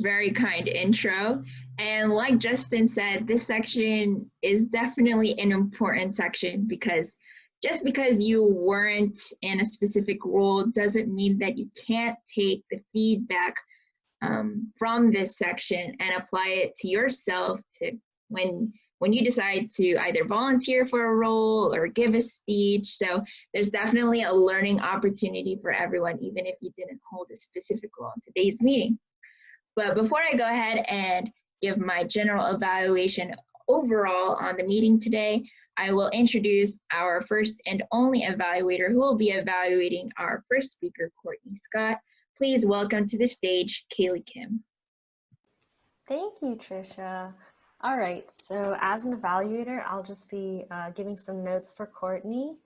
Very kind intro. And like Justin said, this section is definitely an important section because just because you weren't in a specific role doesn't mean that you can't take the feedback from this section and apply it to yourself to when you decide to either volunteer for a role or give a speech. So there's definitely a learning opportunity for everyone, even if you didn't hold a specific role in today's meeting. But before I go ahead and give my general evaluation overall on the meeting today, I will introduce our first and only evaluator who will be evaluating our first speaker, Courtney Scott. Please welcome to the stage, Kaylee Kim. Thank you, Tricia. All right, so as an evaluator, I'll just be giving some notes for Courtney.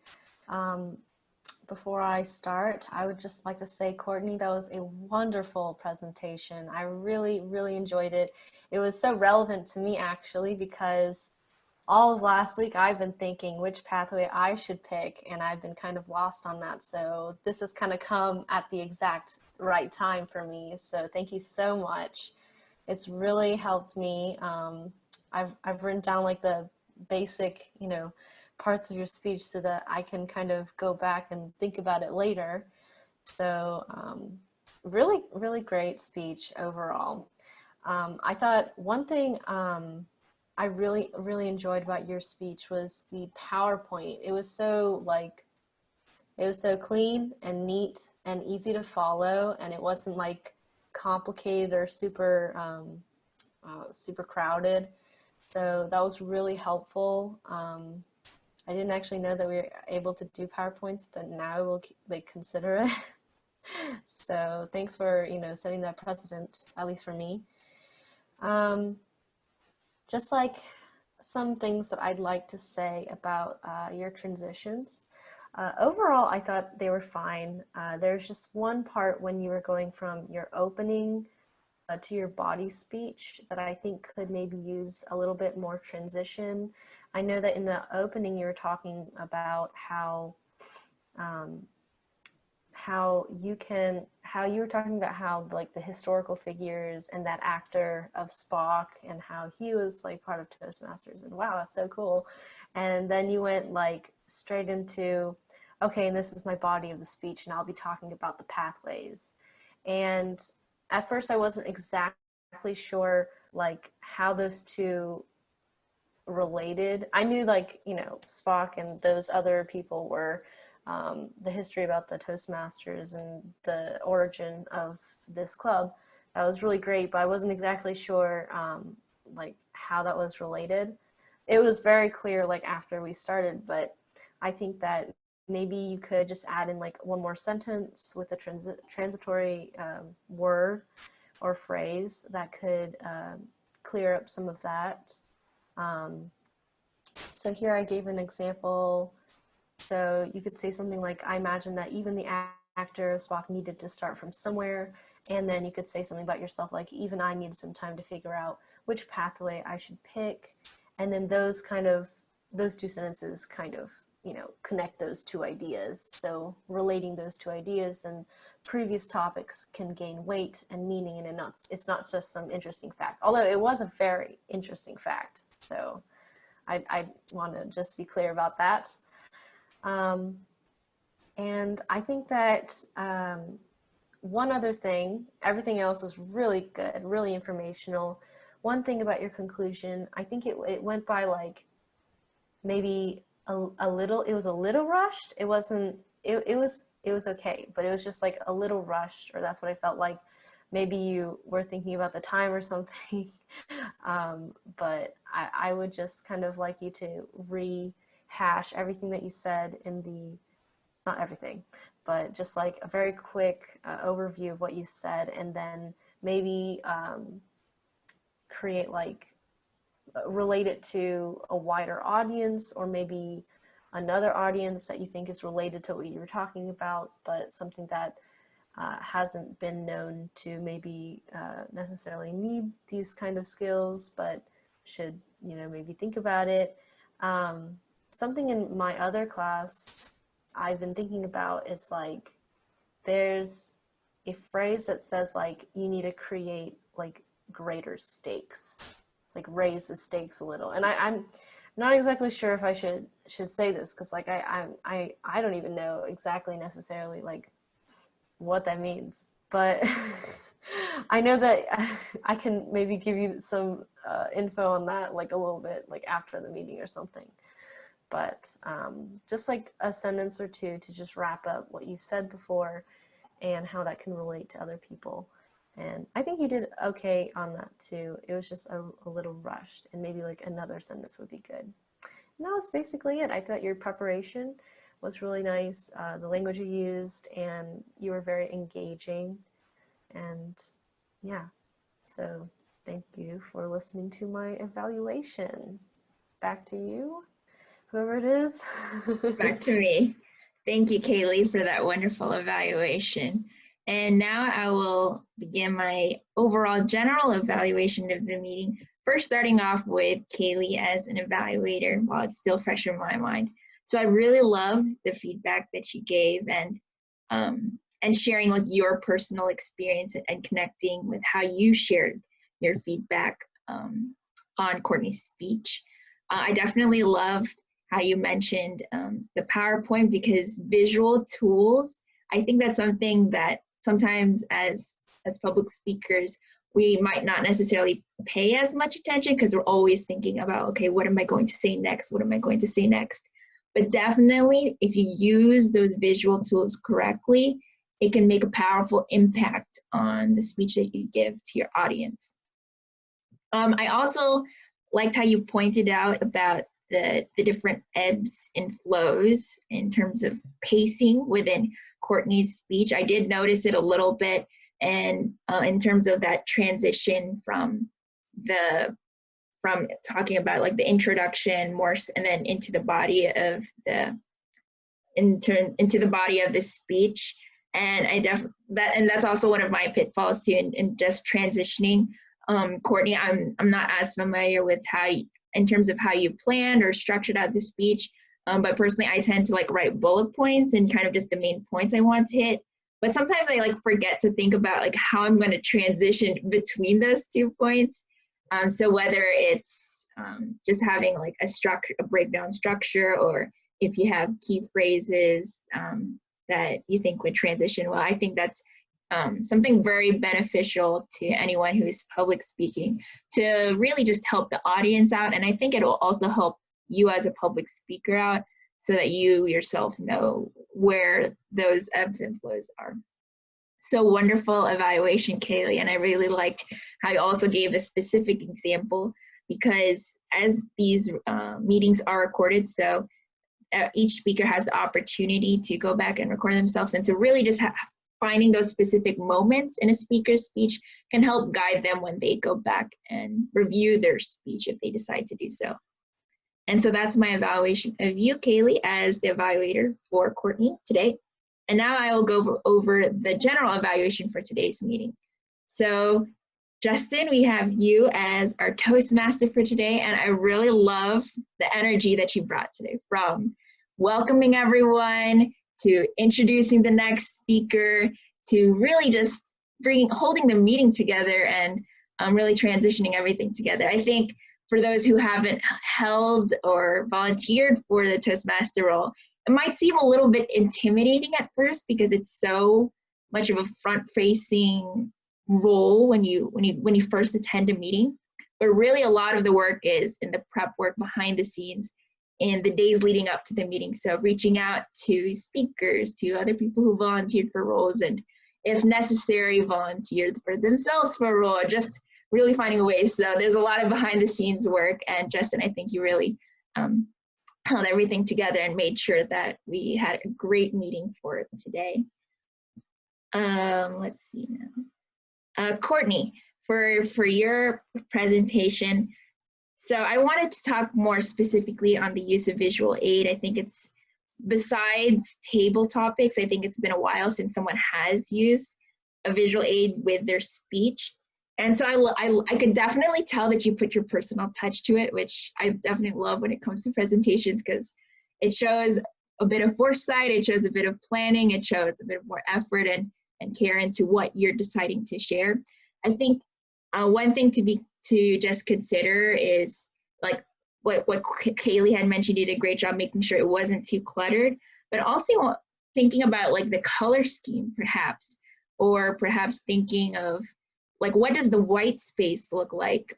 Before I start, I would just like to say, Courtney, that was a wonderful presentation. I really, really enjoyed it. It was so relevant to me, actually, because all of last week I've been thinking which pathway I should pick, and I've been kind of lost on that. So this has kind of come at the exact right time for me. So thank you so much. It's really helped me. I've written down like the basic, parts of your speech so that I can kind of go back and think about it later. So really, really great speech overall. I thought one thing I really, really enjoyed about your speech was the PowerPoint. It was so clean and neat and easy to follow, and it wasn't like complicated or super crowded. So that was really helpful. I didn't actually know that we were able to do PowerPoints, but now I will consider it. So thanks for, setting that precedent, at least for me. Just like some things that I'd like to say about your transitions. Overall, I thought they were fine. There's just one part when you were going from your opening to your body speech that I think could maybe use a little bit more transition. I know that in the opening you were talking about how you were talking about how like the historical figures and that actor of Spock and how he was like part of Toastmasters, and wow, that's so cool. And then you went like straight into, okay, and this is my body of the speech, and I'll be talking about the pathways. And at first I wasn't exactly sure like how those two related. I knew like, Spock and those other people were the history about the Toastmasters and the origin of this club. That was really great, but I wasn't exactly sure like how that was related. It was very clear like after we started, but I think that maybe you could just add in like one more sentence with a transitory word or phrase that could clear up some of that. So here I gave an example. So you could say something like, I imagine that even the actor of Spock needed to start from somewhere. And then you could say something about yourself like, even I needed some time to figure out which pathway I should pick. And then those two sentences kind of, connect those two ideas. So relating those two ideas and previous topics can gain weight and meaning, and it's not just some interesting fact, although it was a very interesting fact. So I want to just be clear about that. And I think that one other thing, everything else was really good, really informational. One thing about your conclusion, I think it went by like maybe a little, it was a little rushed. It wasn't, it was okay, but it was just like a little rushed, or that's what I felt like. Maybe you were thinking about the time or something. But I would just kind of like you to rehash everything that you said in the, not everything, but just like a very quick overview of what you said, and then maybe create like, relate it to a wider audience, or maybe another audience that you think is related to what you were talking about, but something that hasn't been known to maybe necessarily need these kind of skills, but should, maybe think about it. Something in my other class I've been thinking about is like, there's a phrase that says like, you need to create like greater stakes. It's like raise the stakes a little. And I'm not exactly sure if I should say this, because like I don't even know exactly necessarily like what that means, but I know that I can maybe give you some info on that like a little bit like after the meeting or something. But just like a sentence or two to just wrap up what you've said before and how that can relate to other people. And I think you did okay on that too. It was just a little rushed, and maybe like another sentence would be good. And that was basically it. I thought your preparation was really nice. The language you used, and you were very engaging. And yeah, so thank you for listening to my evaluation. Back to you, whoever it is. Back to me. Thank you, Kaylee, for that wonderful evaluation. And now I will begin my overall general evaluation of the meeting. First, starting off with Kaylee as an evaluator while it's still fresh in my mind. So I really loved the feedback that she gave, and sharing like your personal experience and connecting with how you shared your feedback on Courtney's speech. I definitely loved how you mentioned the PowerPoint, because visual tools, I think that's something that sometimes as public speakers, we might not necessarily pay as much attention because we're always thinking about, okay, what am I going to say next? What am I going to say next? But definitely, if you use those visual tools correctly, it can make a powerful impact on the speech that you give to your audience. I also liked how you pointed out about the different ebbs and flows in terms of pacing within Courtney's speech. I did notice it a little bit, and in terms of that transition from talking about like the introduction more, and then into the body of the body of the speech. And that's also one of my pitfalls too, in just transitioning. Courtney, I'm not as familiar with in terms of how you planned or structured out the speech, but personally I tend to like write bullet points and kind of just the main points I want to hit. But sometimes I like forget to think about like how I'm going to transition between those 2 points. So whether it's just having like a breakdown structure, or if you have key phrases that you think would transition well, I think that's something very beneficial to anyone who is public speaking, to really just help the audience out. And I think it'll also help you as a public speaker out, so that you yourself know where those ebbs and flows are. So wonderful evaluation, Kaylee. And I really liked how you also gave a specific example, because as these meetings are recorded, so each speaker has the opportunity to go back and record themselves. And so really just finding those specific moments in a speaker's speech can help guide them when they go back and review their speech if they decide to do so. And so that's my evaluation of you, Kaylee, as the evaluator for Courtney today. And now I will go over the general evaluation for today's meeting. So Justin, we have you as our Toastmaster for today, and I really love the energy that you brought today, from welcoming everyone to introducing the next speaker to really just holding the meeting together and really transitioning everything together. I think for those who haven't held or volunteered for the Toastmaster role, it might seem a little bit intimidating at first because it's so much of a front-facing role when you first attend a meeting. But really a lot of the work is in the prep work behind the scenes in the days leading up to the meeting. So reaching out to speakers, to other people who volunteered for roles, and if necessary, volunteered for themselves for a role, or just really finding a way. So there's a lot of behind the scenes work, and Justin, I think you really held everything together and made sure that we had a great meeting for today. Let's see now. Courtney, for your presentation, so I wanted to talk more specifically on the use of visual aid. I think it's, besides table topics, I think it's been a while since someone has used a visual aid with their speech. And so I could definitely tell that you put your personal touch to it, which I definitely love when it comes to presentations, because it shows a bit of foresight, it shows a bit of planning, it shows a bit more effort and care into what you're deciding to share. I think One thing to just consider is like what Kaylee had mentioned. You did a great job making sure it wasn't too cluttered, but also thinking about like the color scheme perhaps, or perhaps thinking of like what does the white space look like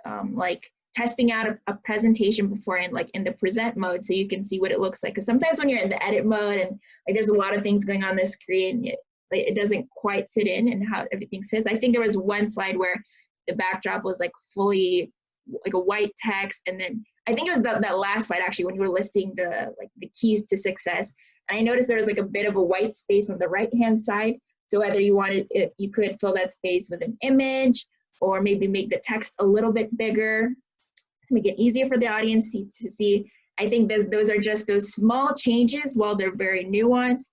testing out a presentation before in the present mode so you can see what it looks like. Because sometimes when you're in the edit mode and like there's a lot of things going on the screen, it doesn't quite sit in and how everything sits. I think there was one slide where the backdrop was like fully like a white text, and then I think it was that last slide actually when you were listing the keys to success. And I noticed there was like a bit of a white space on the right hand side. So whether you wanted, if you could fill that space with an image or maybe make the text a little bit bigger to make it easier for the audience to see. I think those are just those small changes, while they're very nuanced,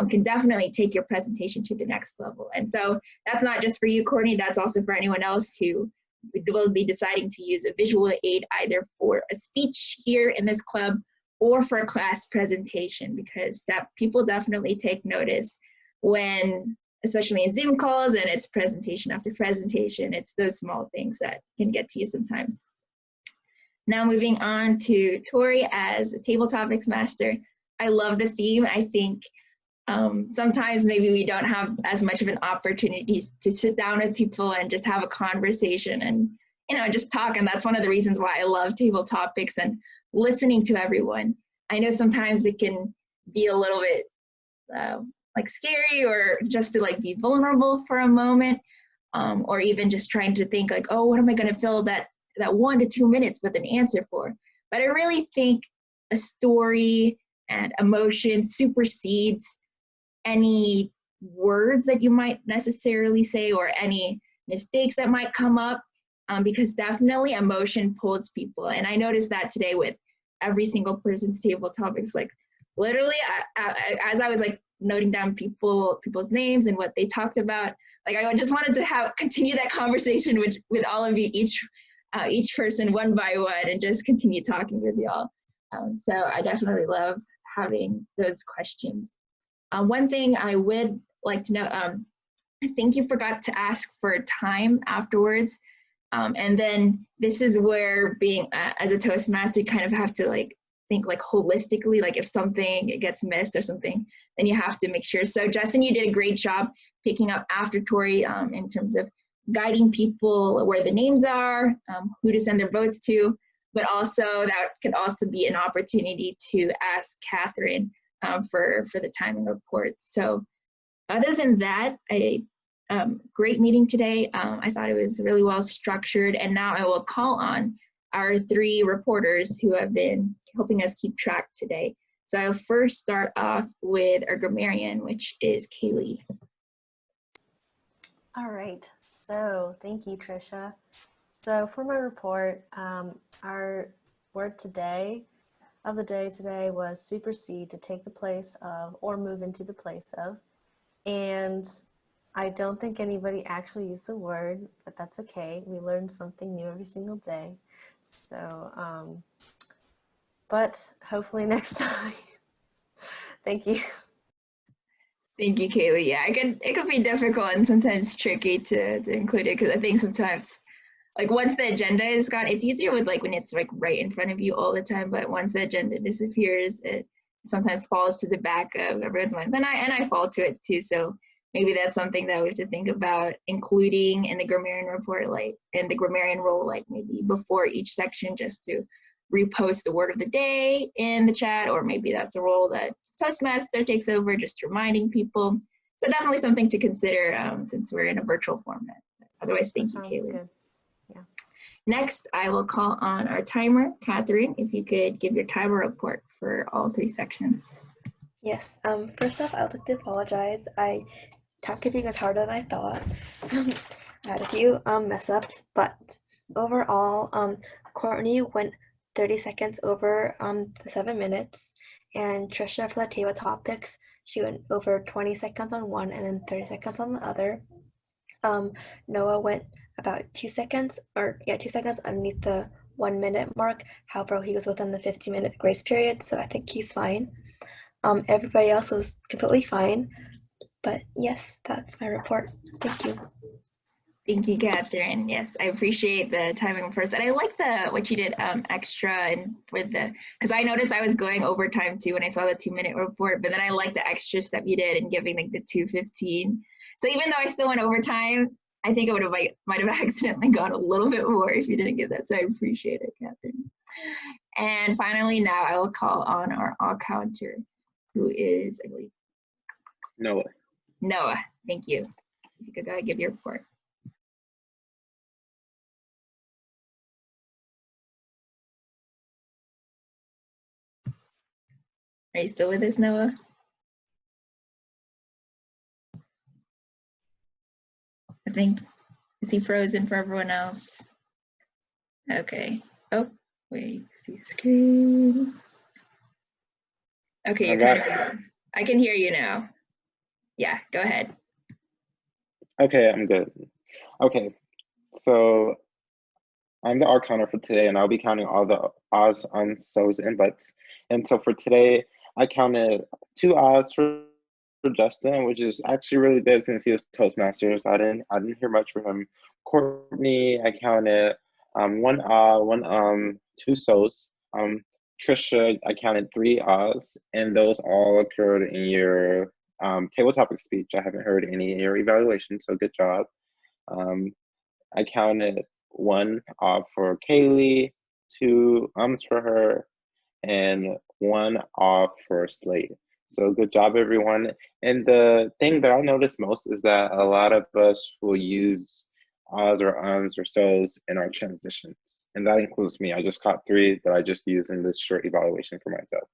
can definitely take your presentation to the next level. And so that's not just for you, Courtney, that's also for anyone else who will be deciding to use a visual aid either for a speech here in this club or for a class presentation, because that people definitely take notice when, especially in Zoom calls and it's presentation after presentation, it's those small things that can get to you sometimes. Now moving on to Tori as a table topics master. I love the theme. I think sometimes maybe we don't have as much of an opportunity to sit down with people and just have a conversation and, you know, just talk. And that's one of the reasons why I love table topics and listening to everyone. I know sometimes it can be a little bit like scary, or just to like be vulnerable for a moment, or even just trying to think like, oh, what am I going to fill that 1 to 2 minutes with an answer for? But I really think a story and emotion supersedes any words that you might necessarily say or any mistakes that might come up, because definitely emotion pulls people. And I noticed that today with every single person's table topics. Like literally, as I was like noting down people's names and what they talked about, like I just wanted to continue that conversation with all of you, each person one by one, and just continue talking with y'all. So I definitely love having those questions. One thing I would like to know, I think you forgot to ask for time afterwards. And then this is where being as a Toastmaster, you kind of have to like think like holistically, like if something gets missed or something, then you have to make sure. So Justin, you did a great job picking up after Tori in terms of guiding people where the names are, who to send their votes to, but also that could also be an opportunity to ask Katherine for the timing reports. So other than that, great meeting today. I thought it was really well structured, and now I will call on our 3 reporters who have been helping us keep track today. So I'll first start off with our grammarian, which is Kaylee. All right, so thank you, Tricia. So for my report, our word of the day today was supersede, to take the place of or move into the place of. And I don't think anybody actually used the word, but that's okay. We learn something new every single day. So, but hopefully next time. Thank you. Thank you, Kaylee. Yeah, it could be difficult and sometimes tricky to include it, because I think sometimes, like once the agenda is gone, it's easier with like when it's like right in front of you all the time. But once the agenda disappears, it sometimes falls to the back of everyone's minds, and I fall to it too. So maybe that's something that we have to think about including in the grammarian report, like in the grammarian role, like maybe before each section, just to repost the word of the day in the chat, or maybe that's a role that Toastmaster takes over, just reminding people. So definitely something to consider since we're in a virtual format. Otherwise, thank you, Kaylee. Good. Yeah. Next, I will call on our timer, Katherine, if you could give your timer report for all 3 sections. Yes. First off, I would like to apologize. Timekeeping was harder than I thought. I had a few mess ups, but overall, Courtney went 30 seconds over the 7 minutes, and Tricia for the table topics, she went over 20 seconds on one and then 30 seconds on the other. Noah went about 2 seconds, 2 seconds underneath the 1 minute mark. However, he was within the 15-minute grace period, so I think he's fine. Everybody else was completely fine. But yes, that's my report. Thank you. Thank you, Katherine. Yes, I appreciate the timing first. And I like what you did extra and with because I noticed I was going overtime too when I saw the 2-minute report, but then I like the extra step you did in giving like the 2:15. So even though I still went overtime, I think I might have accidentally got a little bit more if you didn't give that. So I appreciate it, Katherine. And finally, now I will call on our all counter, who is, I believe, Noah. Noah. Thank you. If you could go ahead and give your report. Are you still with us, Noah? I think, is he frozen for everyone else? Okay. Oh, wait, see screen. Okay, you're kind of, I can hear you now. Yeah, go ahead. Okay, I'm good. Okay, so I'm the R counter for today, and I'll be counting all the ahs, so's, and buts. And so for today, I counted 2 ahs for Justin, which is actually really good since he was Toastmasters. I didn't hear much from him. Courtney, I counted 1 ah, 1 2 so's. Tricia, I counted 3 ahs, and those all occurred in your table topic speech. I haven't heard any in your evaluation, so good job. I counted 1 ah for Kaylee, 2 ums for her, and 1 off for Slate. So good job, everyone. And the thing that I noticed most is that a lot of us will use ahs or ums or so's in our transitions. And that includes me. I just caught 3 that I just used in this short evaluation for myself.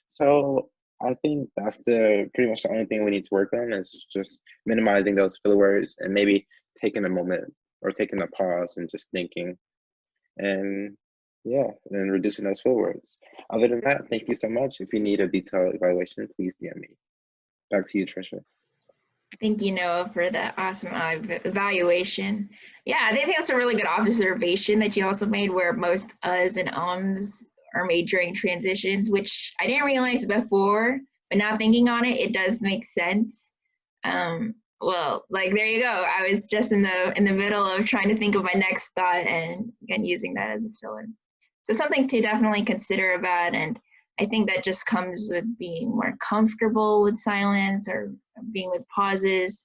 So I think that's pretty much the only thing we need to work on is just minimizing those filler words and maybe taking a moment or taking a pause and just thinking. And yeah, and reducing those filler words. Other than that, thank you so much. If you need a detailed evaluation, please DM me. Back to you, Tricia. Thank you, Noah, for that awesome evaluation. Yeah, I think that's a really good observation that you also made where most uhs and ums are made during transitions, which I didn't realize before, but now thinking on it, it does make sense. Well, like there you go. I was just in the middle of trying to think of my next thought and using that as a filler. So something to definitely consider about, and I think that just comes with being more comfortable with silence or being with pauses.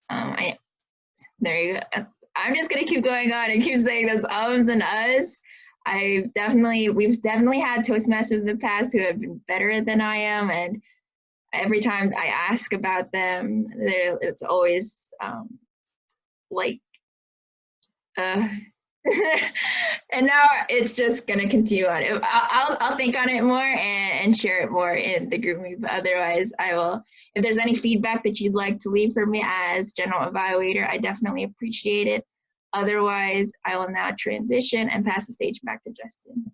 There you go. I'm just gonna keep going on and keep saying those ums and uhs. We've definitely had Toastmasters in the past who have been better than I am, and every time I ask about them, it's always and now it's just gonna continue on. I'll think on it more and share it more in the group meet. But otherwise, I will. If there's any feedback that you'd like to leave for me as general evaluator, I definitely appreciate it. Otherwise, I will now transition and pass the stage back to Justin.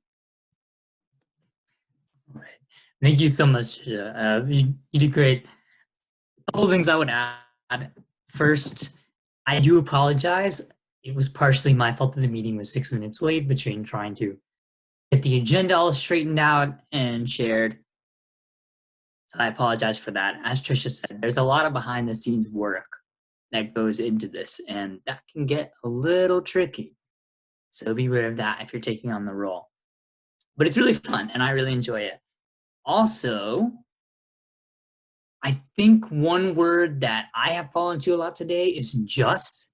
All right. Thank you so much. You did great. A couple of things I would add. First, I do apologize. It was partially my fault that the meeting was 6 minutes late between trying to get the agenda all straightened out and shared. So I apologize for that. As Tricia said, there's a lot of behind the scenes work that goes into this, and that can get a little tricky. So be aware of that if you're taking on the role. But it's really fun, and I really enjoy it. Also, I think one word that I have fallen to a lot today is just.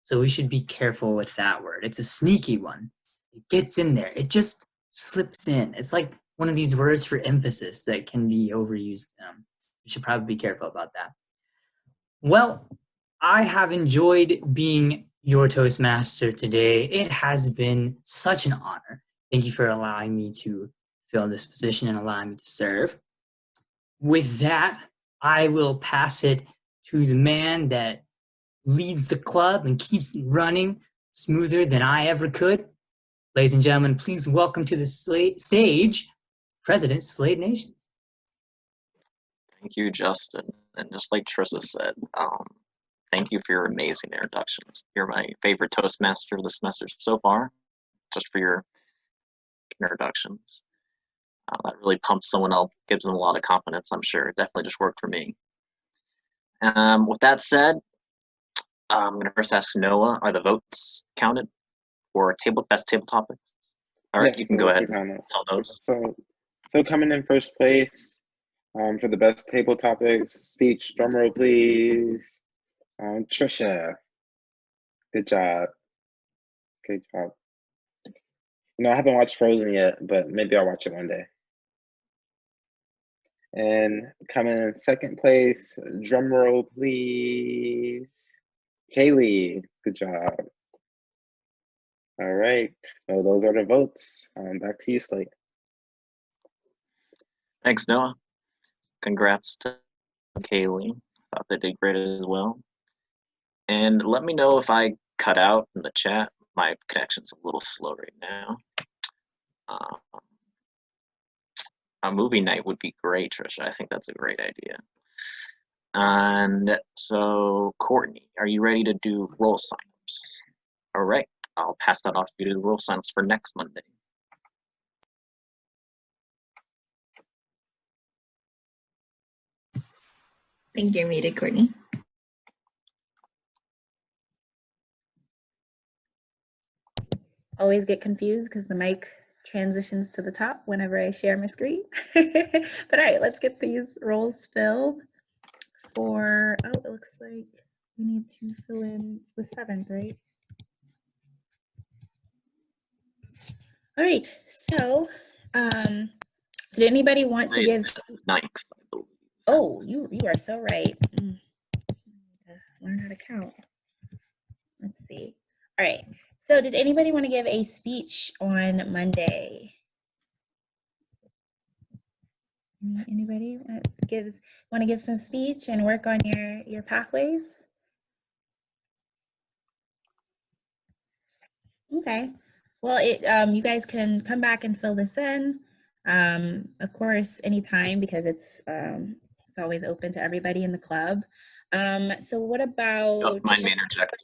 So we should be careful with that word. It's a sneaky one. It gets in there. It just slips in. It's like one of these words for emphasis that can be overused. We should probably be careful about that. Well, I have enjoyed being your Toastmaster today. It has been such an honor. Thank you for allowing me to fill this position and allowing me to serve. With that, I will pass it to the man that leads the club and keeps running smoother than I ever could. Ladies and gentlemen, please welcome to the stage, President Slade Nations. Thank you, Justin. And just like Tricia said, thank you for your amazing introductions. You're my favorite Toastmaster of the semester so far, just for your introductions. That really pumps someone up, gives them a lot of confidence, I'm sure. It definitely just worked for me. With that said, I'm going to first ask Noah, are the votes counted for best table topics? All right, Yes, you can the go votes ahead are and counted. tell those. So coming in first place for the best table topics speech, drum roll please. Tricia, good job. Great job. You know, I haven't watched Frozen yet, but maybe I'll watch it one day. And coming in second place, drum roll please. Kaylee, good job. All right, so those are the votes. Back to you, Slate. Thanks, Noah. Congrats to Kaylee. Thought they did great as well. And let me know if I cut out in the chat. My connection's a little slow right now. A movie night would be great, Tricia. I think that's a great idea. And so, Courtney, are you ready to do role signups? All right, I'll pass that off to you to do role signups for next Monday. I think you're muted, Courtney. Always get confused because the mic transitions to the top whenever I share my screen. But all right, let's get these roles filled for, oh, it looks like we need to fill in the 7th, right? All right, so did anybody want to give? 9th, I believe. Oh, you are so right. Learn how to count. Let's see. All right, so did anybody want to give a speech on Monday? Anybody want to give some speech and work on your pathways? Okay. Well, you guys can come back and fill this in. Of course, anytime because it's always open to everybody in the club. So what about? Don't mind me interjecting.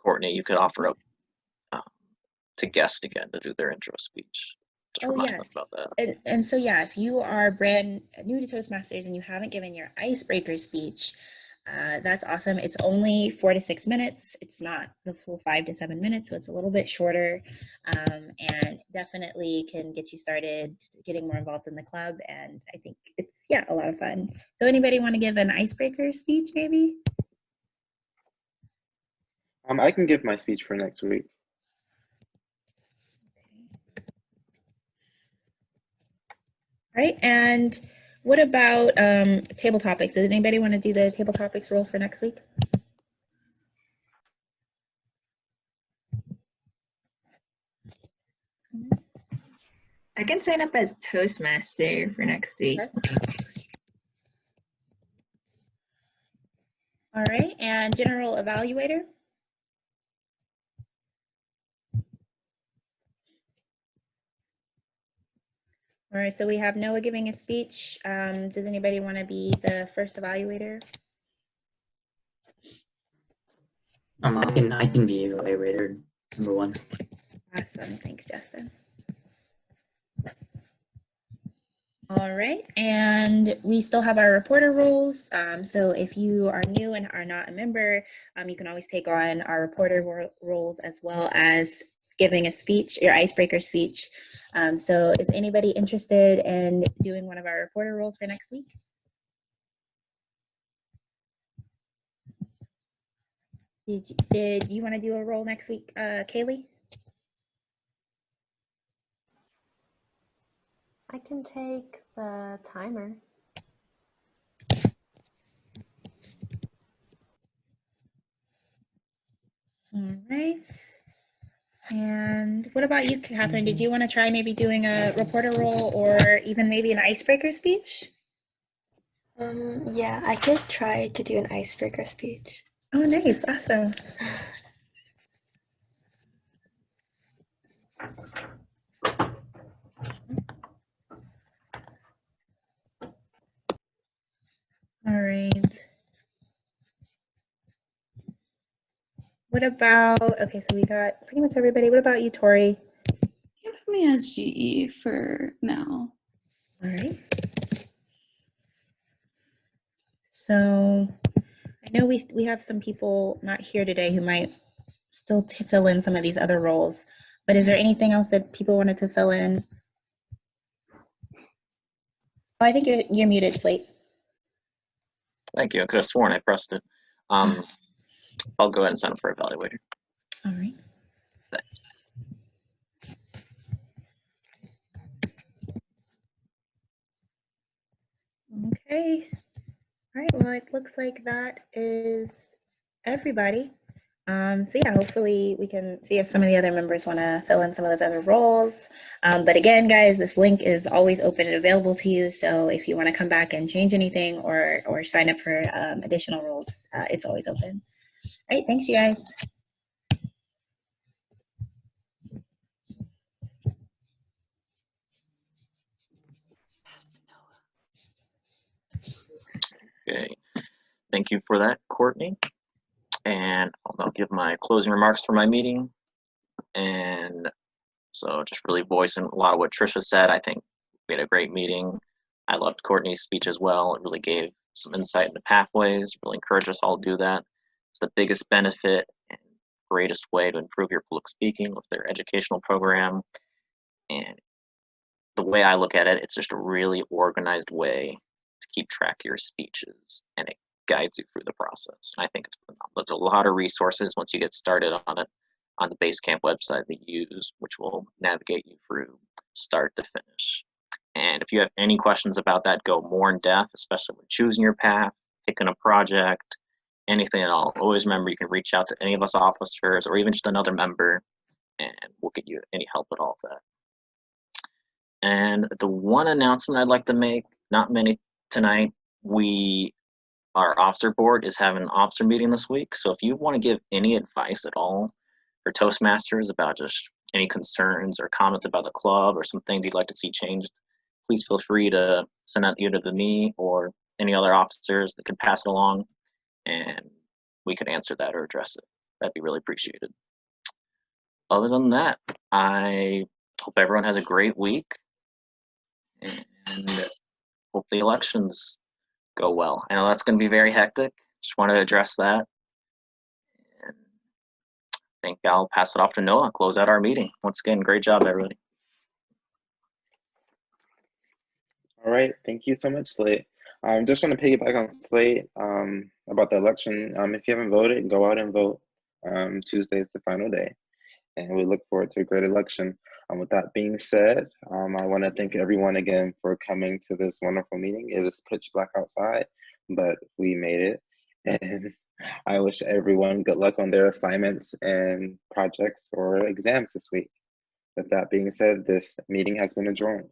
Courtney, you could offer up to guests again to do their intro speech. Just remind them about that. And so, yeah, if you are brand new to Toastmasters and you haven't given your icebreaker speech, that's awesome. It's only 4 to 6 minutes. It's not the full 5 to 7 minutes, so it's a little bit shorter, and definitely can get you started getting more involved in the club. And I think it's, yeah, a lot of fun. So anybody want to give an icebreaker speech maybe? I can give my speech for next week. All right, and what about table topics? Does anybody want to do the table topics role for next week? I can sign up as Toastmaster for next week. All right, and general evaluator? All right, so we have Noah giving a speech. Does anybody want to be the first evaluator? I can be evaluator number 1. Awesome, thanks, Justin. All right, and we still have our reporter roles. So if you are new and are not a member, you can always take on our reporter roles as well as giving a speech, your icebreaker speech. So is anybody interested in doing one of our reporter roles for next week? Did you want to do a role next week, Kaylee? I can take the timer. All right. And what about you, Katherine? Did you want to try maybe doing a reporter role or even maybe an icebreaker speech? Yeah, I could try to do an icebreaker speech. Oh, nice. Awesome. All right. What about, okay, so we got pretty much everybody. What about you, Tori? You can put me as GE for now. All right. So I I know we have some people not here today who might still fill in some of these other roles, but is there anything else that people wanted to fill in? Oh, I think you're muted, Slate. Thank you. I could have sworn I pressed it. I'll go ahead and sign up for Evaluator. All right. Thanks. Okay. All right. Well, it looks like that is everybody. So yeah, hopefully we can see if some of the other members want to fill in some of those other roles. But again, guys, this link is always open and available to you. So if you want to come back and change anything or sign up for additional roles, it's always open. All right. Thanks, you guys. Okay. Thank you for that, Courtney. And I'll give my closing remarks for my meeting. And so just really voicing a lot of what Tricia said. I think we had a great meeting. I loved Courtney's speech as well. It really gave some insight into pathways, really encouraged us all to do that. It's the biggest benefit and greatest way to improve your public speaking with their educational program. And the way I look at it, it's just a really organized way to keep track of your speeches, and it guides you through the process. And I think it's phenomenal. There's a lot of resources once you get started on it on the Basecamp website that you use, which will navigate you through start to finish. And if you have any questions about that, go more in depth, especially when choosing your path, picking a project, anything at all. Always remember you can reach out to any of us officers or even just another member, and we'll get you any help at all with that. And the one announcement I'd like to make, not many tonight, our officer board is having an officer meeting this week. So if you want to give any advice at all for Toastmasters about just any concerns or comments about the club or some things you'd like to see changed, please feel free to send that either to me or any other officers that could pass it along, and we could answer that or address it. That'd be really appreciated. Other than that, I hope everyone has a great week and hope the elections go well. I know that's going to be very hectic. Just want to address that. And I think I'll pass it off to Noah, close out our meeting. Once again, great job, everybody. All right, thank you so much, Slate. Just want to piggyback on Slate about the election. If you haven't voted, go out and vote. Tuesday is the final day, and we look forward to a great election. With that being said, I want to thank everyone again for coming to this wonderful meeting. It was pitch black outside, but we made it. And I wish everyone good luck on their assignments and projects or exams this week. With that being said, this meeting has been adjourned.